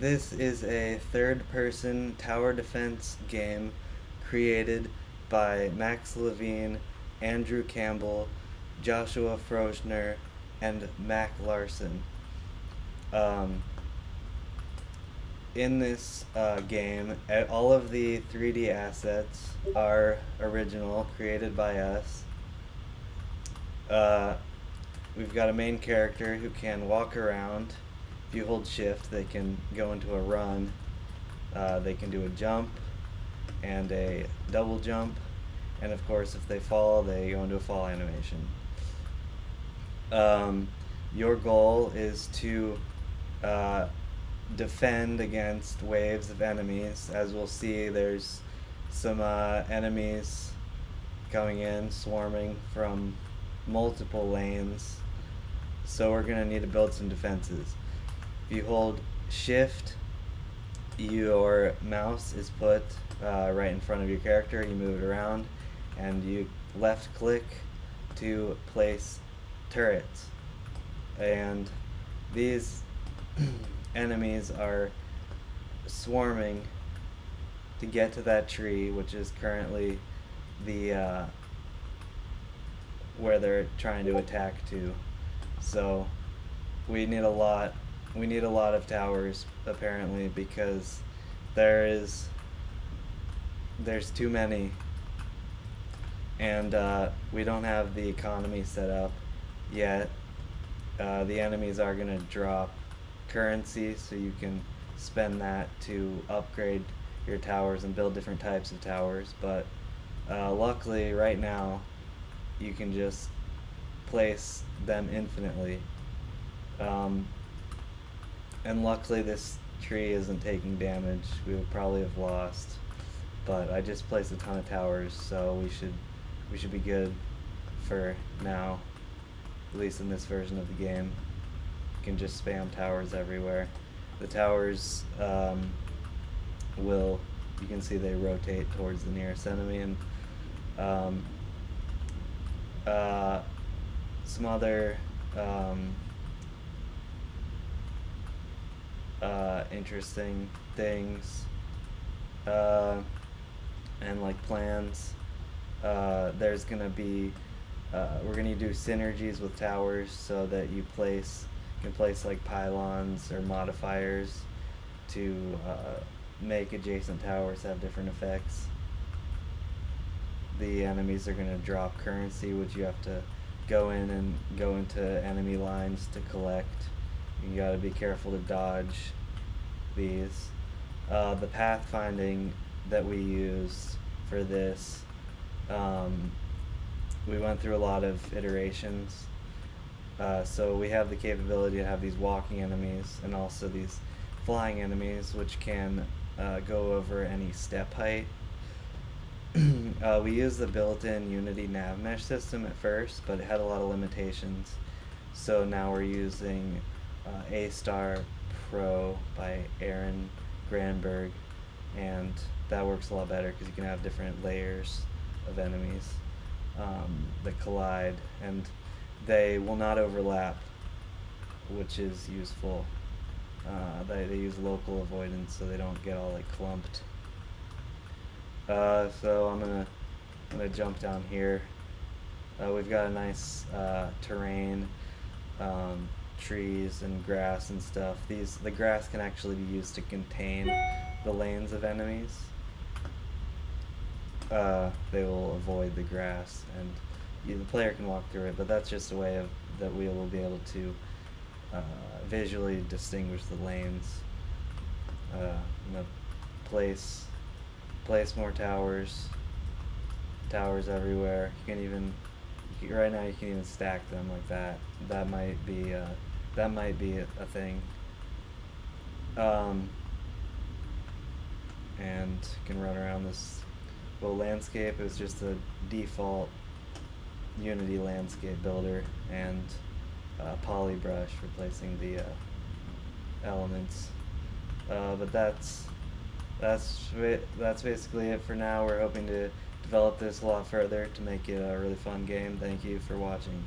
This is a third-person tower defense game created by Max Levine, Andrew Campbell, Joshua Froeschner, and Mack Larson. Um, in this game, all of the 3D assets are original, created by us. Uh, we've got a main character who can walk around. If you hold shift, they can go into a run. They can do a jump and a double jump. And of course, if they fall, they go into a fall animation. Your goal is to defend against waves of enemies. As we'll see, there's some enemies coming in, swarming from multiple lanes. So we're going to need to build some defenses. If you hold shift, your mouse is put right in front of your character. You move it around, and you left click to place turrets. And these enemies are swarming to get to that tree, which is currently the where they're trying to attack to. So we need a lot of towers, apparently, because there's too many, and we don't have the economy set up yet. The enemies are going to drop currency, so you can spend that to upgrade your towers and build different types of towers, but luckily right now you can just place them infinitely. And luckily this tree isn't taking damage. We would probably have lost, but I just placed a ton of towers, so we should be good for now, at least in this version of the game. You can just spam towers everywhere. The towers you can see they rotate towards the nearest enemy, and some other interesting things and like plans. There's gonna be we're gonna do synergies with towers so that you can place like pylons or modifiers to make adjacent towers have different effects. The enemies are gonna drop currency, which you have to go into enemy lines to collect. You gotta be careful to dodge these. The pathfinding that we used for this, we went through a lot of iterations. So we have the capability to have these walking enemies and also these flying enemies, which can go over any step height. We used the built-in Unity nav mesh system at first, but it had a lot of limitations. So now we're using A-Star Pro by Aaron Granberg, and that works a lot better because you can have different layers of enemies that collide, and they will not overlap, which is useful. They use local avoidance so they don't get all like clumped. So I'm gonna jump down here. We've got a nice terrain, trees and grass and stuff. The grass can actually be used to contain the lanes of enemies. They will avoid the grass, and the player can walk through it, but that's just a way that we will be able to visually distinguish the lanes. I'm gonna place more towers everywhere. Right now you can even stack them like that. That might be a thing. And you can run around this little landscape. It was just a default Unity landscape builder, and polybrush replacing the elements. But that's basically it for now. We're hoping to develop this a lot further to make it a really fun game. Thank you for watching.